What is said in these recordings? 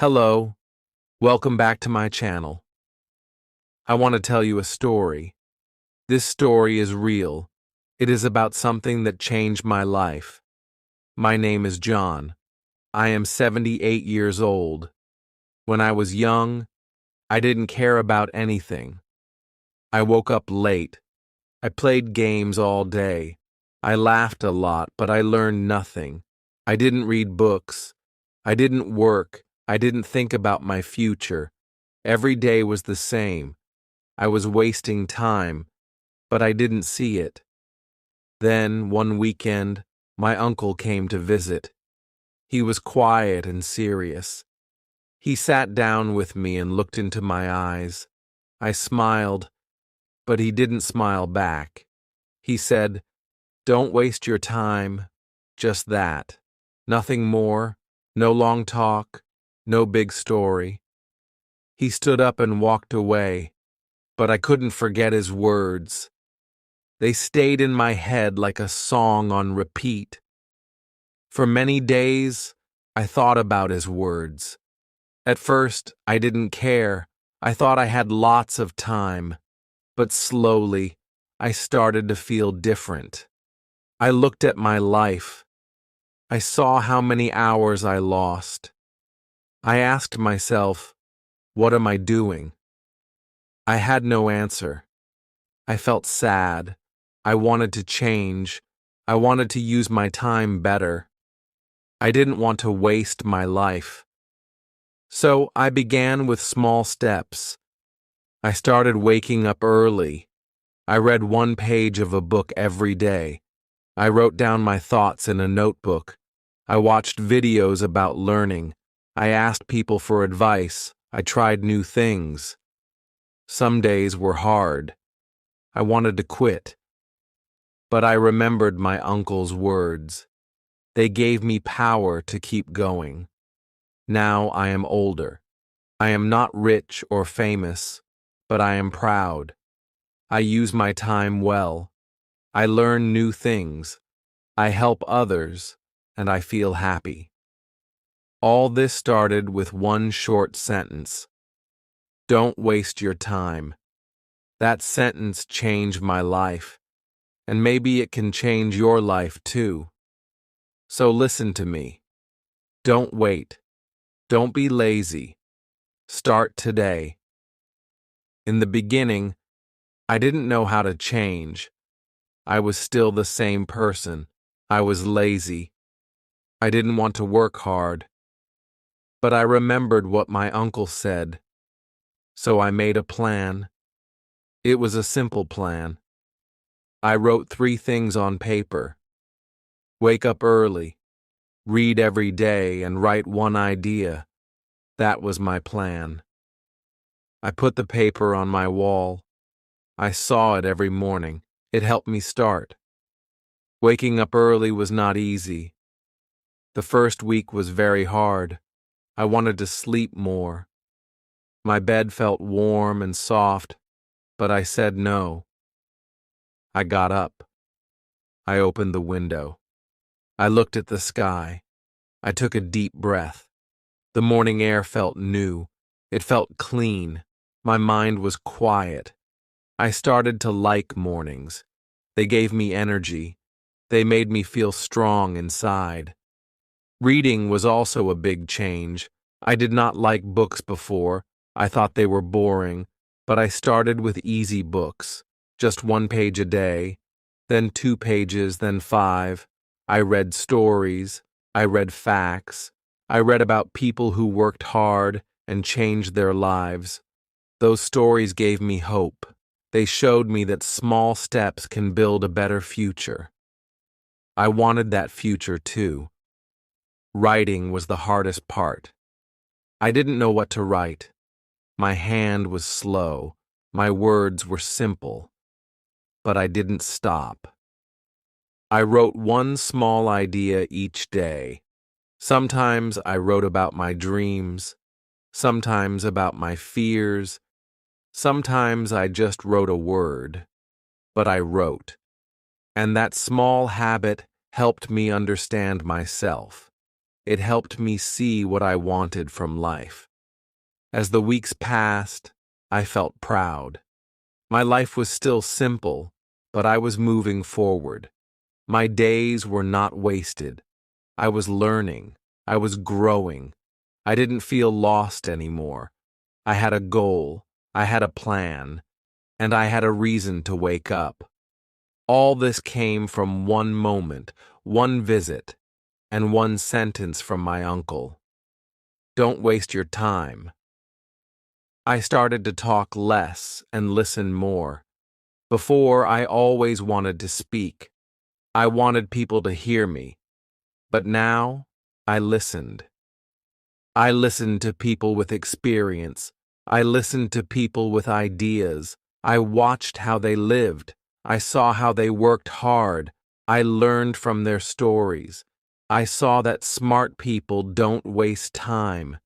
Hello, welcome back to my channel. I want to tell you a story. This story is real. It is about something that changed my life. My name is John. I am 78 years old. When I was young, I didn't care about anything. I woke up late. I played games all day. I laughed a lot, but I learned nothing. I didn't read books. I didn't work. I didn't think about my future. Every day was the same. I was wasting time, but I didn't see it. Then, one weekend, my uncle came to visit. He was quiet and serious. He sat down with me and looked into my eyes. I smiled, but he didn't smile back. He said, "Don't waste your time, just that. Nothing more, no long talk, no big story." He stood up and walked away, but I couldn't forget his words. They stayed in my head like a song on repeat. For many days, I thought about his words. At first, I didn't care. I thought I had lots of time. But slowly, I started to feel different. I looked at my life. I saw how many hours I lost. I asked myself, what am I doing? I had no answer. I felt sad. I wanted to change. I wanted to use my time better. I didn't want to waste my life. So I began with small steps. I started waking up early. I read one page of a book every day. I wrote down my thoughts in a notebook. I watched videos about learning. I asked people for advice. I tried new things. Some days were hard. I wanted to quit. But I remembered my uncle's words. They gave me power to keep going. Now I am older. I am not rich or famous, but I am proud. I use my time well. I learn new things. I help others, and I feel happy. All this started with one short sentence. Don't waste your time. That sentence changed my life, and maybe it can change your life too. So listen to me. Don't wait. Don't be lazy. Start today. In the beginning, I didn't know how to change. I was still the same person. I was lazy. I didn't want to work hard. But I remembered what my uncle said. So I made a plan. It was a simple plan. I wrote 3 things on paper. Wake up early, read every day, and write one idea. That was my plan. I put the paper on my wall. I saw it every morning. It helped me start. Waking up early was not easy. The first week was very hard. I wanted to sleep more. My bed felt warm and soft, but I said no. I got up. I opened the window. I looked at the sky. I took a deep breath. The morning air felt new. It felt clean. My mind was quiet. I started to like mornings. They gave me energy. They made me feel strong inside. Reading was also a big change. I did not like books before. I thought they were boring, but I started with easy books, just 1 page a day, then 2 pages, then 5. I read stories. I read facts. I read about people who worked hard and changed their lives. Those stories gave me hope. They showed me that small steps can build a better future. I wanted that future too. Writing was the hardest part. I didn't know what to write. My hand was slow. My words were simple. But I didn't stop. I wrote one small idea each day. Sometimes I wrote about my dreams. Sometimes about my fears. Sometimes I just wrote a word. But I wrote. And that small habit helped me understand myself. It helped me see what I wanted from life. As the weeks passed, I felt proud. My life was still simple, but I was moving forward. My days were not wasted. I was learning. I was growing. I didn't feel lost anymore. I had a goal. I had a plan. And I had a reason to wake up. All this came from one moment, one visit, and one sentence from my uncle. Don't waste your time. I started to talk less and listen more. Before, I always wanted to speak. I wanted people to hear me. But now, I listened. I listened to people with experience. I listened to people with ideas. I watched how they lived. I saw how they worked hard. I learned from their stories. I saw that smart people don't waste time.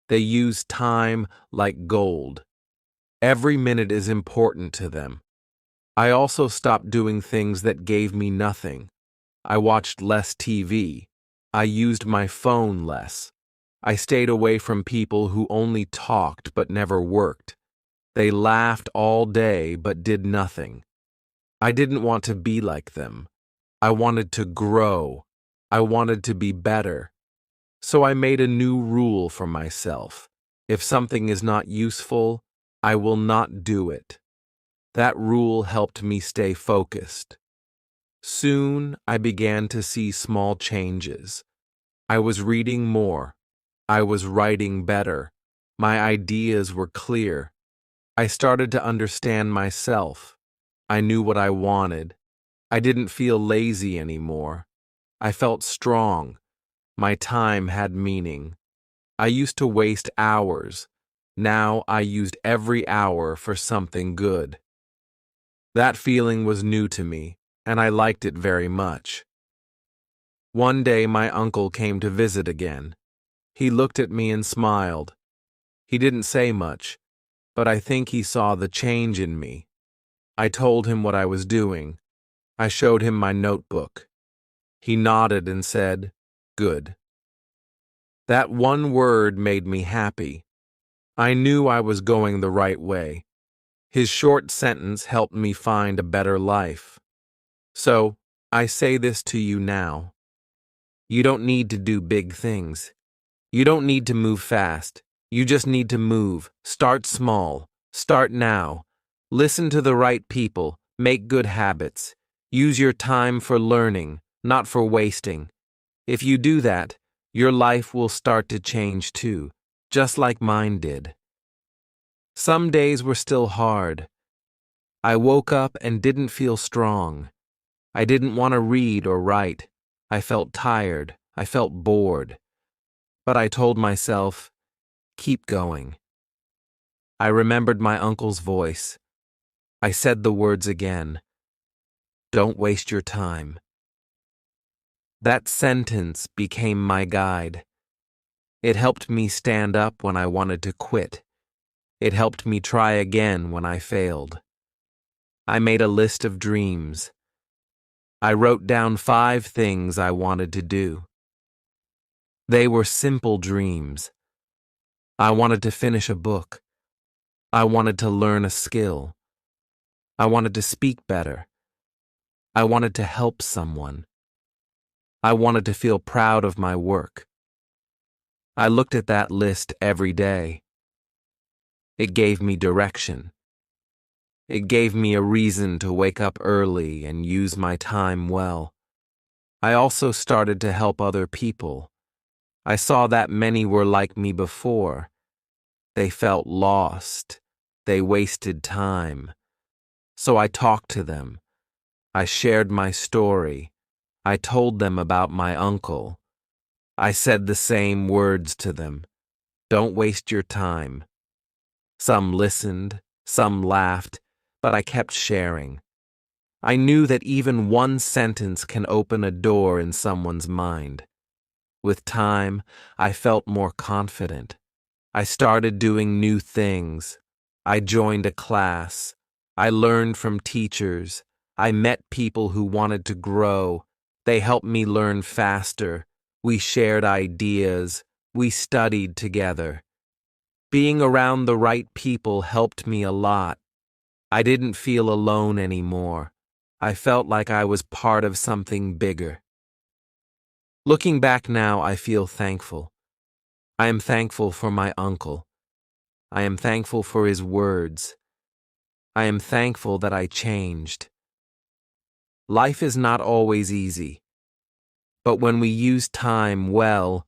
They use time like gold. Every minute is important to them. I also stopped doing things that gave me nothing. I watched less TV. I used my phone less. I stayed away from people who only talked but never worked. They laughed all day but did nothing. I didn't want to be like them. I wanted to grow. I wanted to be better. So I made a new rule for myself. If something is not useful, I will not do it. That rule helped me stay focused. Soon, I began to see small changes. I was reading more. I was writing better. My ideas were clear. I started to understand myself. I knew what I wanted. I didn't feel lazy anymore. I felt strong. My time had meaning. I used to waste hours. Now I used every hour for something good. That feeling was new to me, and I liked it very much. One day my uncle came to visit again. He looked at me and smiled. He didn't say much, but I think he saw the change in me. I told him what I was doing. I showed him my notebook. He nodded and said, "Good." That one word made me happy. I knew I was going the right way. His short sentence helped me find a better life. So, I say this to you now. You don't need to do big things. You don't need to move fast. You just need to move. Start small. Start now. Listen to the right people. Make good habits. Use your time for learning, not for wasting. If you do that, your life will start to change too, just like mine did. Some days were still hard. I woke up and didn't feel strong. I didn't want to read or write. I felt tired. I felt bored. But I told myself, keep going. I remembered my uncle's voice. I said the words again. Don't waste your time. That sentence became my guide. It helped me stand up when I wanted to quit. It helped me try again when I failed. I made a list of dreams. I wrote down 5 things I wanted to do. They were simple dreams. I wanted to finish a book. I wanted to learn a skill. I wanted to speak better. I wanted to help someone. I wanted to feel proud of my work. I looked at that list every day. It gave me direction. It gave me a reason to wake up early and use my time well. I also started to help other people. I saw that many were like me before. They felt lost. They wasted time. So I talked to them. I shared my story. I told them about my uncle. I said the same words to them. Don't waste your time. Some listened, some laughed, but I kept sharing. I knew that even one sentence can open a door in someone's mind. With time, I felt more confident. I started doing new things. I joined a class. I learned from teachers. I met people who wanted to grow. They helped me learn faster. We shared ideas. We studied together. Being around the right people helped me a lot. I didn't feel alone anymore. I felt like I was part of something bigger. Looking back now, I feel thankful. I am thankful for my uncle. I am thankful for his words. I am thankful that I changed. Life is not always easy, but when we use time well,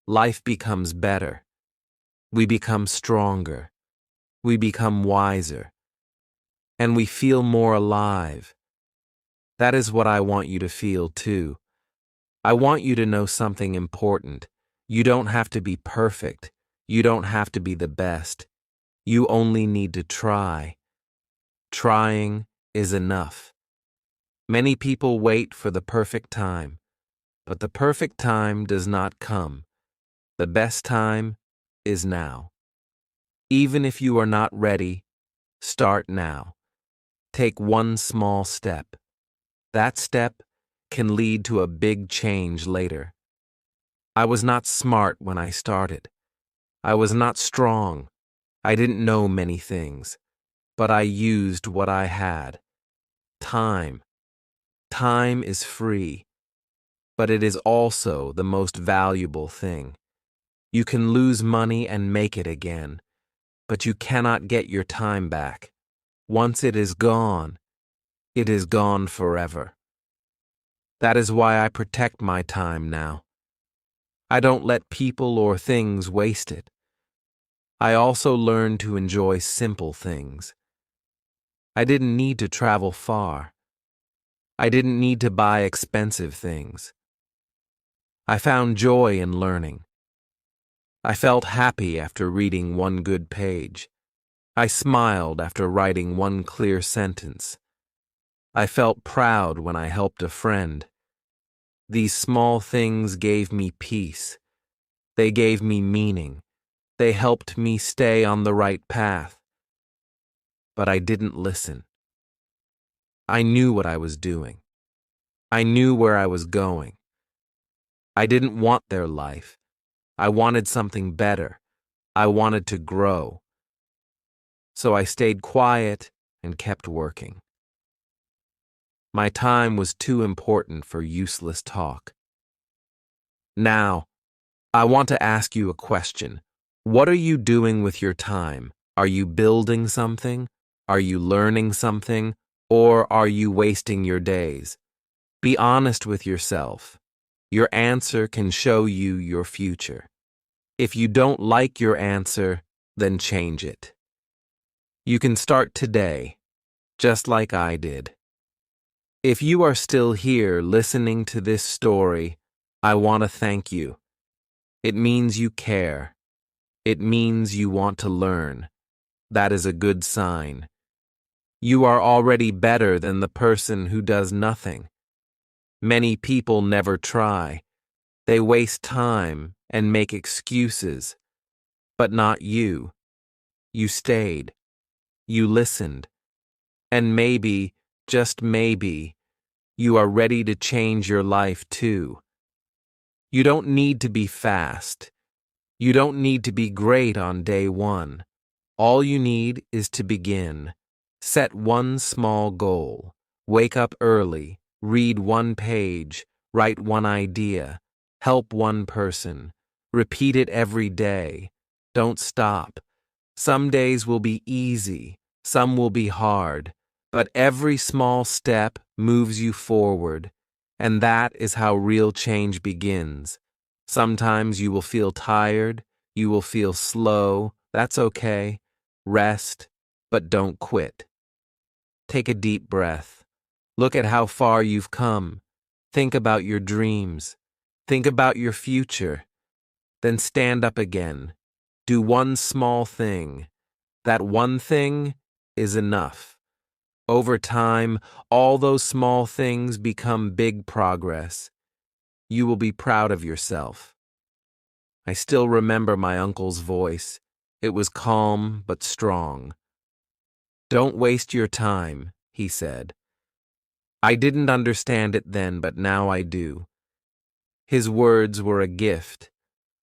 life becomes better. We become stronger. We become wiser. And we feel more alive. That is what I want you to feel too. I want you to know something important. You don't have to be perfect. You don't have to be the best. You only need to try. Trying is enough. Many people wait for the perfect time, but the perfect time does not come. The best time is now. Even if you are not ready, start now. Take one small step. That step can lead to a big change later. I was not smart when I started. I was not strong. I didn't know many things, but I used what I had. Time. Time is free, but it is also the most valuable thing. You can lose money and make it again, but you cannot get your time back. Once it is gone forever. That is why I protect my time now. I don't let people or things waste it. I also learned to enjoy simple things. I didn't need to travel far. I didn't need to buy expensive things. I found joy in learning. I felt happy after reading one good page. I smiled after writing one clear sentence. I felt proud when I helped a friend. These small things gave me peace. They gave me meaning. They helped me stay on the right path. But I didn't listen. I knew what I was doing. I knew where I was going. I didn't want their life. I wanted something better. I wanted to grow. So I stayed quiet and kept working. My time was too important for useless talk. Now, I want to ask you a question. What are you doing with your time? Are you building something? Are you learning something? Or are you wasting your days? Be honest with yourself. Your answer can show you your future. If you don't like your answer, then change it. You can start today, just like I did. If you are still here listening to this story, I want to thank you. It means you care. It means you want to learn. That is a good sign. You are already better than the person who does nothing. Many people never try. They waste time and make excuses. But not you. You stayed. You listened. And maybe, just maybe, you are ready to change your life too. You don't need to be fast. You don't need to be great on day one. All you need is to begin. Set one small goal. Wake up early. Read one page. Write one idea. Help one person. Repeat it every day. Don't stop. Some days will be easy. Some will be hard. But every small step moves you forward. And that is how real change begins. Sometimes you will feel tired. You will feel slow. That's okay. Rest, but don't quit. Take a deep breath. Look at how far you've come. Think about your dreams. Think about your future. Then stand up again. Do one small thing. That one thing is enough. Over time, all those small things become big progress. You will be proud of yourself. I still remember my uncle's voice. It was calm but strong. Don't waste your time, he said. I didn't understand it then, but now I do. His words were a gift,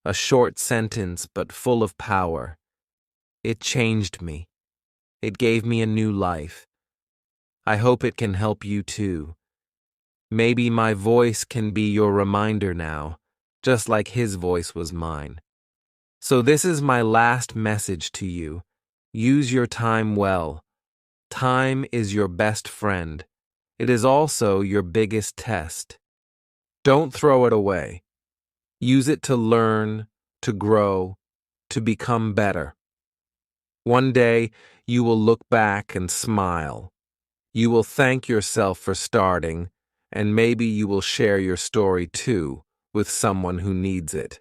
a short sentence but full of power. It changed me. It gave me a new life. I hope it can help you too. Maybe my voice can be your reminder now, just like his voice was mine. So this is my last message to you. Use your time well. Time is your best friend. It is also your biggest test. Don't throw it away. Use it to learn, to grow, to become better. One day, you will look back and smile. You will thank yourself for starting, and maybe you will share your story too with someone who needs it.